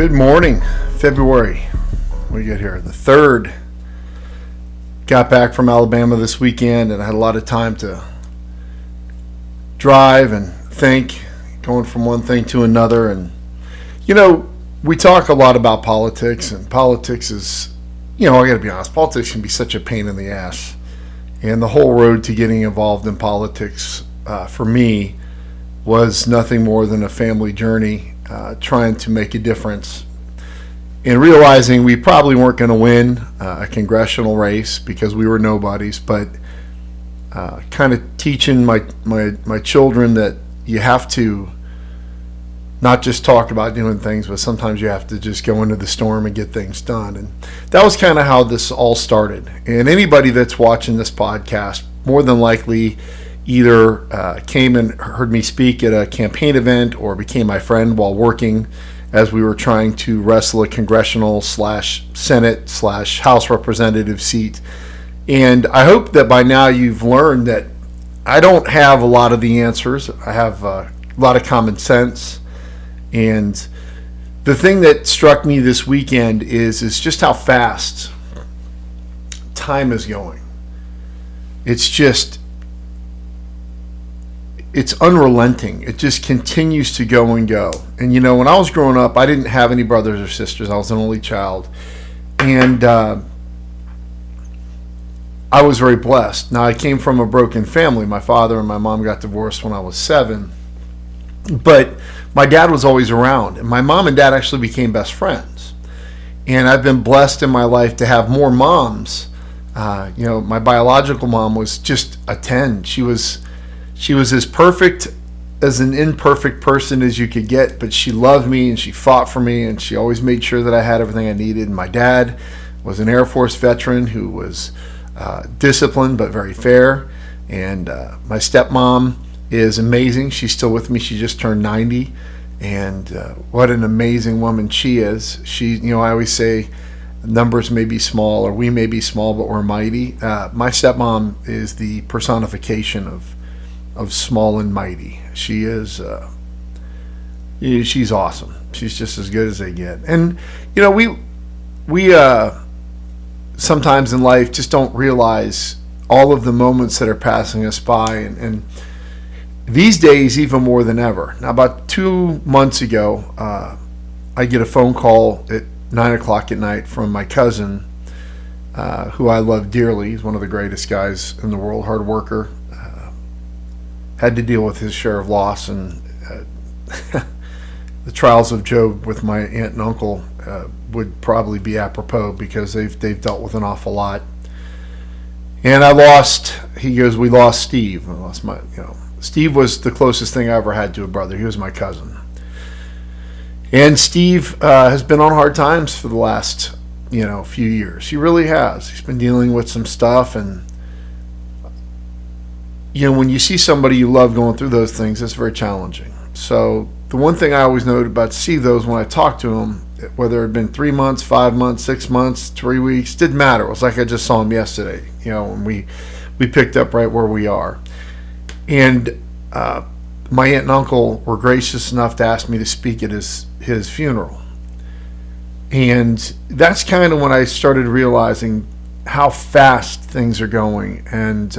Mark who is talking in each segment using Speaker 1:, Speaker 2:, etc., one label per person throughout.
Speaker 1: Good morning, February. What do you get here? The 3rd. Got back from Alabama this weekend and I had a lot of time to drive and think, going from one thing to another. And, we talk a lot about politics, and politics is, I got to be honest, politics can be such a pain in the ass. And the whole road to getting involved in politics, for me, was nothing more than a family journey, trying to make a difference and realizing we probably weren't going to win a congressional race because we were nobodies, but kind of teaching my children that you have to not just talk about doing things, but sometimes you have to just go into the storm and get things done. And that was kind of how this all started. And anybody that's watching this podcast more than likely either came and heard me speak at a campaign event or became my friend while working as we were trying to wrestle a congressional/Senate/House representative seat. And I hope that by now you've learned that I don't have a lot of the answers. I have a lot of common sense. And the thing that struck me this weekend is just how fast time is going. It's unrelenting. It just continues to go and go. And when I was growing up, I didn't have any brothers or sisters. I was an only child. And I was very blessed. Now, I came from a broken family. My father and my mom got divorced when I was 7. But my dad was always around. And my mom and dad actually became best friends. And I've been blessed in my life to have more moms. My biological mom was just a 10. She was as perfect as an imperfect person as you could get, but she loved me and she fought for me and she always made sure that I had everything I needed. And my dad was an Air Force veteran who was disciplined but very fair. And my stepmom is amazing. She's still with me. She just turned 90. And what an amazing woman she is. I always say numbers may be small or we may be small, but we're mighty. My stepmom is the personification of small and mighty. She is she's awesome. She's just as good as they get. And we sometimes in life just don't realize all of the moments that are passing us by, and these days even more than ever. Now, about 2 months ago, I get a phone call at 9:00 at night from my cousin, who I love dearly. He's one of the greatest guys in the world, hard worker. Had to deal with his share of loss, and the trials of Job with my aunt and uncle would probably be apropos because they've dealt with an awful lot. And we lost Steve. Steve was the closest thing I ever had to a brother. He was my cousin. And Steve has been on hard times for the last few years. He really has. He's been dealing with some stuff, and when you see somebody you love going through those things, it's very challenging. So the one thing I always noted about Steve, though, is when I talked to him, whether it had been 3 months, 5 months, 6 months, 3 weeks, didn't matter. It was like I just saw him yesterday, and we picked up right where we are. And my aunt and uncle were gracious enough to ask me to speak at his funeral. And that's kind of when I started realizing how fast things are going, and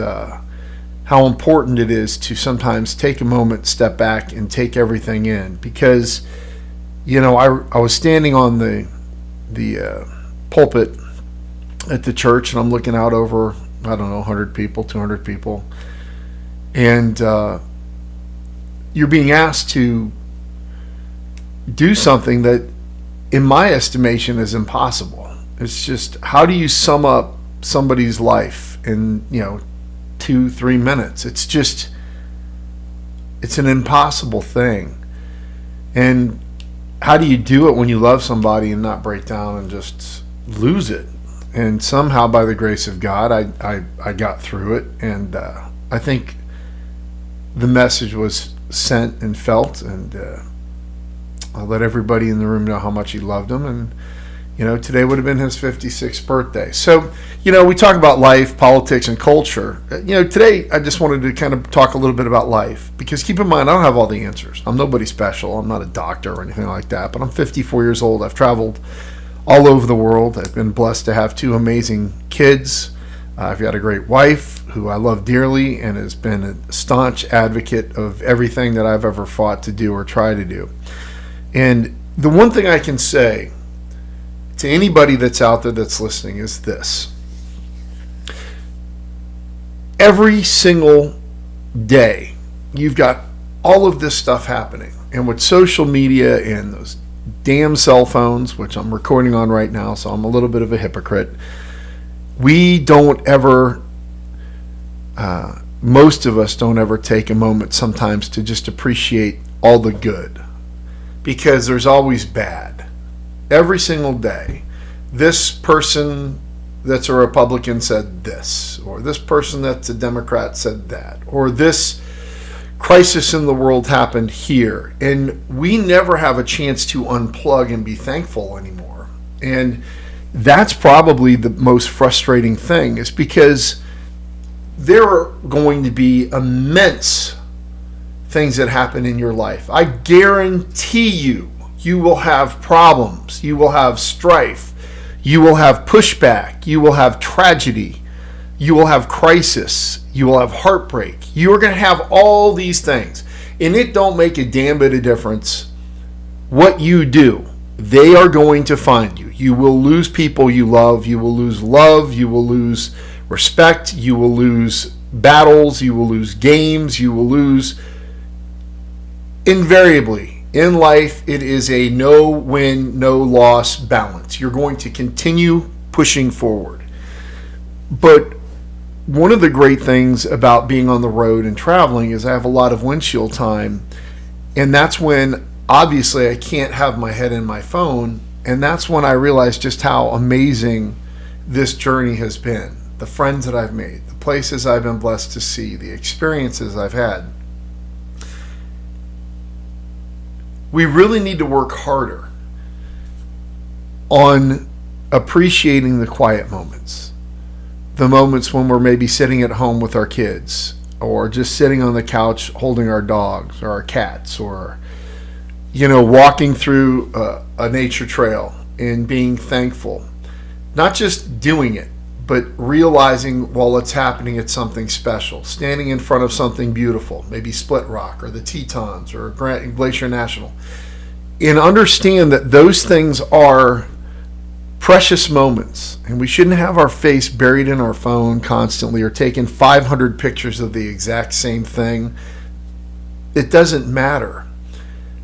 Speaker 1: how important it is to sometimes take a moment, step back, and take everything in. Because, I was standing on the pulpit at the church, and I'm looking out over, 100 people, 200 people. And you're being asked to do something that, in my estimation, is impossible. It's just, how do you sum up somebody's life in, 2-3 minutes? It's an impossible thing. And how do you do it when you love somebody and not break down and just lose it? And somehow, by the grace of God, I got through it. And I think the message was sent and felt, and I let everybody in the room know how much he loved them. And Today would have been his 56th birthday. So, we talk about life, politics, and culture. Today I just wanted to kind of talk a little bit about life, because keep in mind, I don't have all the answers. I'm nobody special. I'm not a doctor or anything like that, but I'm 54 years old. I've traveled all over the world. I've been blessed to have 2 amazing kids. I've got a great wife who I love dearly and has been a staunch advocate of everything that I've ever fought to do or try to do. And the one thing I can say to anybody that's out there that's listening is this: every single day you've got all of this stuff happening, and with social media and those damn cell phones, which I'm recording on right now, so I'm a little bit of a hypocrite, we don't ever most of us don't ever take a moment sometimes to just appreciate all the good, because there's always bad. Every single day, this person that's a Republican said this, or this person that's a Democrat said that, or this crisis in the world happened here, and we never have a chance to unplug and be thankful anymore. And that's probably the most frustrating thing, is because there are going to be immense things that happen in your life. I guarantee you will have problems, you will have strife, you will have pushback, you will have tragedy, you will have crisis, you will have heartbreak. You are going to have all these things, and it don't make a damn bit of difference what you do. They are going to find you. You will lose people you love, you will lose respect, you will lose battles, you will lose games, you will lose. Invariably in life, it is a no win, no loss balance. You're going to continue pushing forward. But one of the great things about being on the road and traveling is I have a lot of windshield time, and that's when obviously I can't have my head in my phone, and that's when I realize just how amazing this journey has been. The friends that I've made, the places I've been blessed to see, the experiences I've had. We really need to work harder on appreciating the quiet moments. The moments when we're maybe sitting at home with our kids, or just sitting on the couch holding our dogs or our cats, or walking through a nature trail and being thankful. Not just doing it, but realizing while it's happening, it's something special. Standing in front of something beautiful, maybe Split Rock or the Tetons or Glacier National. And understand that those things are precious moments, and we shouldn't have our face buried in our phone constantly or taking 500 pictures of the exact same thing. It doesn't matter,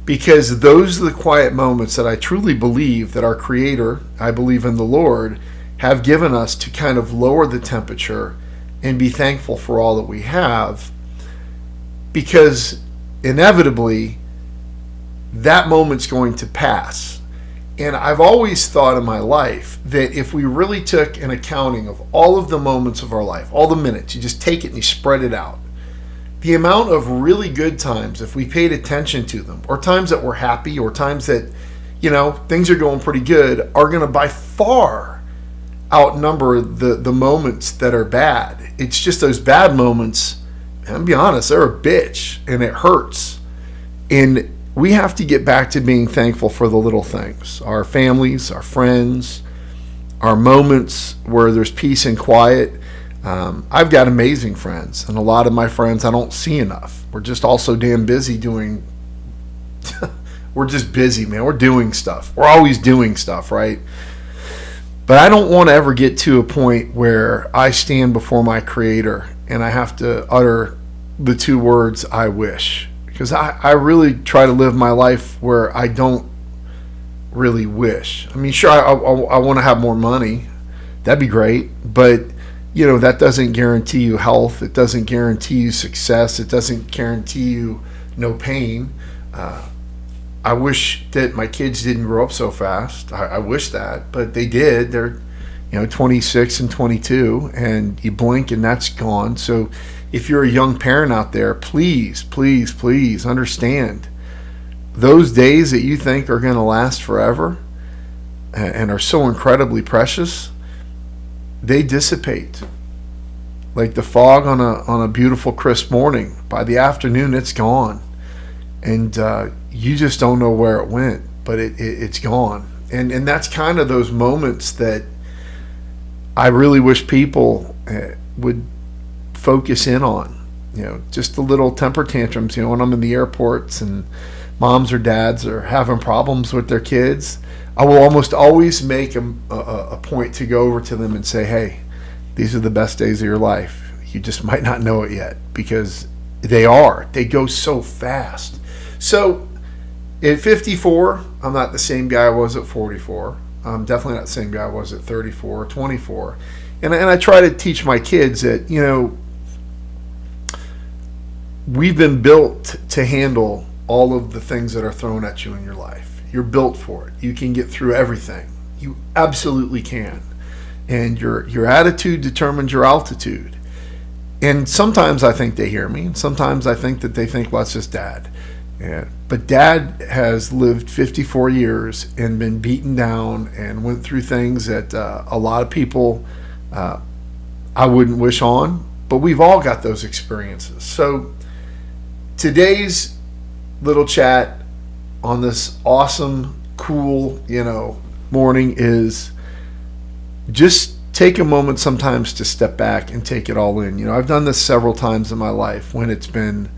Speaker 1: because those are the quiet moments that I truly believe that our Creator, I believe in the Lord, have given us to kind of lower the temperature and be thankful for all that we have, because inevitably that moment's going to pass. And I've always thought in my life that if we really took an accounting of all of the moments of our life, all the minutes, you just take it and you spread it out, the amount of really good times, if we paid attention to them, or times that we're happy, or times that things are going pretty good, are going to by far outnumber the moments that are bad. It's just those bad moments, and I'll be honest, they're a bitch and it hurts. And we have to get back to being thankful for the little things, our families, our friends, our moments where there's peace and quiet. I've got amazing friends, and a lot of my friends I don't see enough. We're just all so damn busy doing we're just busy, man. We're doing stuff. We're always doing stuff, right? But I don't want to ever get to a point where I stand before my Creator and I have to utter the 2 words, I wish. Because I really try to live my life where I don't really wish. I mean, sure, I want to have more money. That'd be great. But, that doesn't guarantee you health. It doesn't guarantee you success. It doesn't guarantee you no pain. I wish that my kids didn't grow up so fast. I wish that, but they did. They're, 26 and 22, and you blink and that's gone. So if you're a young parent out there, please, please, please understand those days that you think are going to last forever. and are so incredibly precious, they dissipate like the fog on a beautiful crisp morning. By the afternoon, it's gone, and you just don't know where it went, but it's gone. And that's kind of those moments that I really wish people would focus in on. Just the little temper tantrums. When I'm in the airports and moms or dads are having problems with their kids, I will almost always make a point to go over to them and say, hey, these are the best days of your life. You just might not know it yet, because they go so fast. So at 54, I'm not the same guy I was at 44. I'm definitely not the same guy I was at 34 or 24. And I try to teach my kids that, we've been built to handle all of the things that are thrown at you in your life. You're built for it. You can get through everything. You absolutely can. And your attitude determines your altitude. And sometimes I think they hear me, and sometimes I think that they think, well, it's just Dad. Yeah. But Dad has lived 54 years and been beaten down and went through things that a lot of people I wouldn't wish on, but we've all got those experiences. So today's little chat on this awesome, cool, morning is just take a moment sometimes to step back and take it all in. I've done this several times in my life when it's been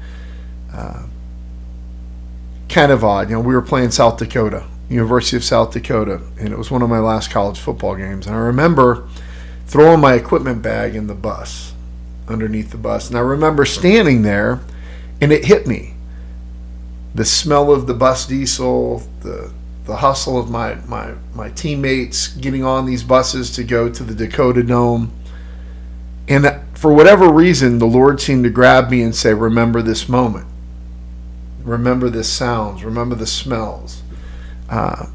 Speaker 1: kind of odd. We were playing South Dakota, University of South Dakota, and it was one of my last college football games. And I remember throwing my equipment bag in the bus, underneath the bus. And I remember standing there, and it hit me. The smell of the bus diesel, the hustle of my teammates getting on these buses to go to the Dakota Dome. And for whatever reason, the Lord seemed to grab me and say, remember this moment. Remember the sounds. Remember the smells. And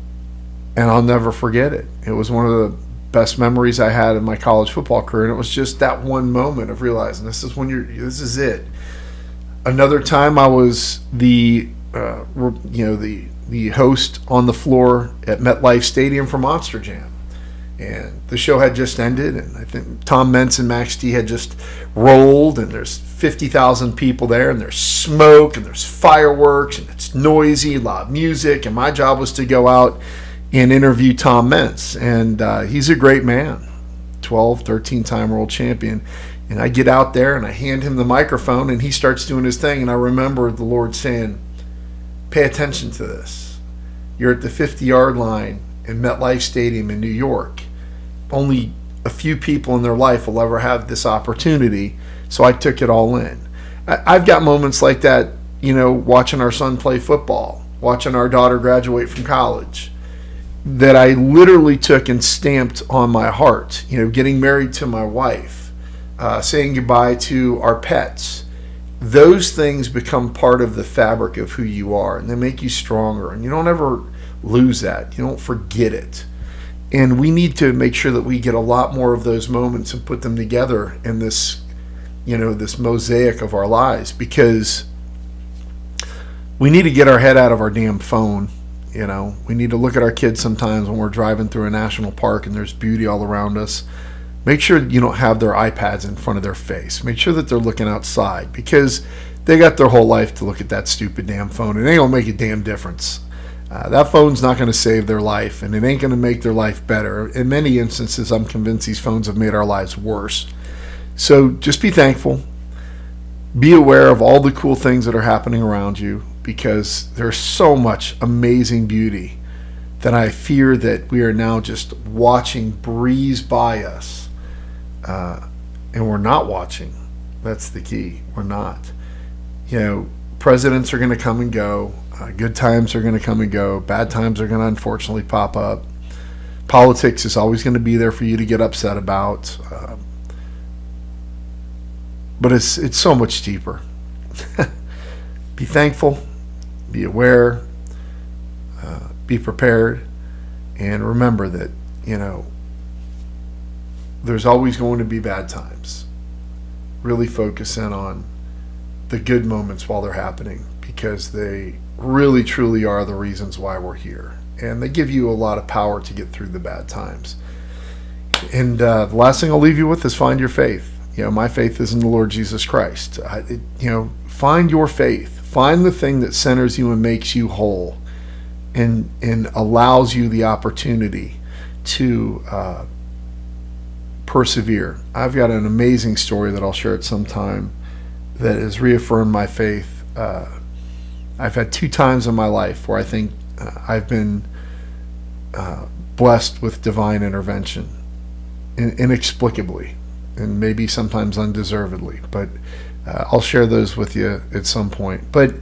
Speaker 1: I'll never forget it. It was one of the best memories I had in my college football career. And it was just that one moment of realizing this is it. Another time I was the host on the floor at MetLife Stadium for Monster Jam. And the show had just ended, and I think Tom Mentz and Max D had just rolled, and there's 50,000 people there, and there's smoke, and there's fireworks, and it's noisy, loud music, and my job was to go out and interview Tom Mentz. And he's a great man, 13-time world champion. And I get out there, and I hand him the microphone, and he starts doing his thing, and I remember the Lord saying, pay attention to this. You're at the 50-yard line in MetLife Stadium in New York. Only a few people in their life will ever have this opportunity, so I took it all in. I've got moments like that, watching our son play football, watching our daughter graduate from college, that I literally took and stamped on my heart. Getting married to my wife, saying goodbye to our pets. Those things become part of the fabric of who you are, and they make you stronger, and you don't ever lose that. You don't forget it. And we need to make sure that we get a lot more of those moments and put them together in this, this mosaic of our lives, because we need to get our head out of our damn phone. We need to look at our kids sometimes when we're driving through a national park and there's beauty all around us. Make sure you don't have their iPads in front of their face. Make sure that they're looking outside, because they got their whole life to look at that stupid damn phone. It ain't going to make a damn difference. That phone's not going to save their life, and it ain't going to make their life better. In many instances, I'm convinced these phones have made our lives worse. So just be thankful. Be aware of all the cool things that are happening around you, because there's so much amazing beauty that I fear that we are now just watching breeze by us. And we're not watching. That's the key. We're not. Presidents are going to come and go. Good times are going to come and go. Bad times are going to unfortunately pop up. Politics is always going to be there for you to get upset about. But it's so much deeper. Be thankful. Be aware. Be prepared. And remember that, there's always going to be bad times. Really focus in on the good moments while they're happening, because they really truly are the reasons why we're here. and they give you a lot of power to get through the bad times. And the last thing I'll leave you with is find your faith. My faith is in the Lord Jesus Christ. Find your faith. Find the thing that centers you and makes you whole, and allows you the opportunity to persevere. I've got an amazing story that I'll share at some time that has reaffirmed my faith. I've had 2 times in my life where I think I've been blessed with divine intervention, inexplicably, and maybe sometimes undeservedly. But I'll share those with you at some point. But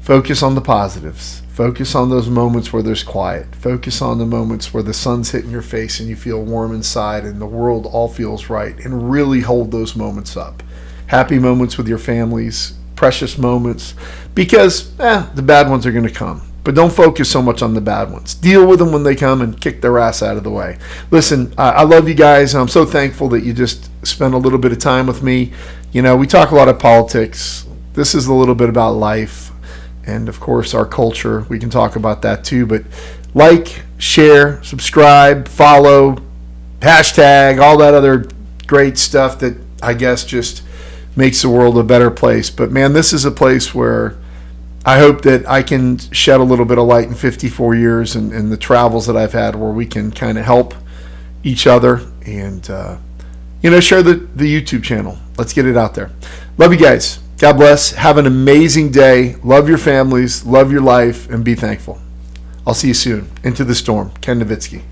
Speaker 1: focus on the positives. Focus on those moments where there's quiet. Focus on the moments where the sun's hitting your face and you feel warm inside and the world all feels right. And really hold those moments up. Happy moments with your families, precious moments, because the bad ones are going to come. But don't focus so much on the bad ones. Deal with them when they come and kick their ass out of the way. Listen, I love you guys. I'm so thankful that you just spent a little bit of time with me. We talk a lot of politics. This is a little bit about life. And, of course, our culture. We can talk about that too. But like, share, subscribe, follow, hashtag, all that other great stuff that I guess just makes the world a better place. But, man, this is a place where I hope that I can shed a little bit of light in 54 years and the travels that I've had where we can kind of help each other and, share the YouTube channel. Let's get it out there. Love you guys. God bless. Have an amazing day. Love your families. Love your life. And be thankful. I'll see you soon. Into the storm. Ken Nowitzki.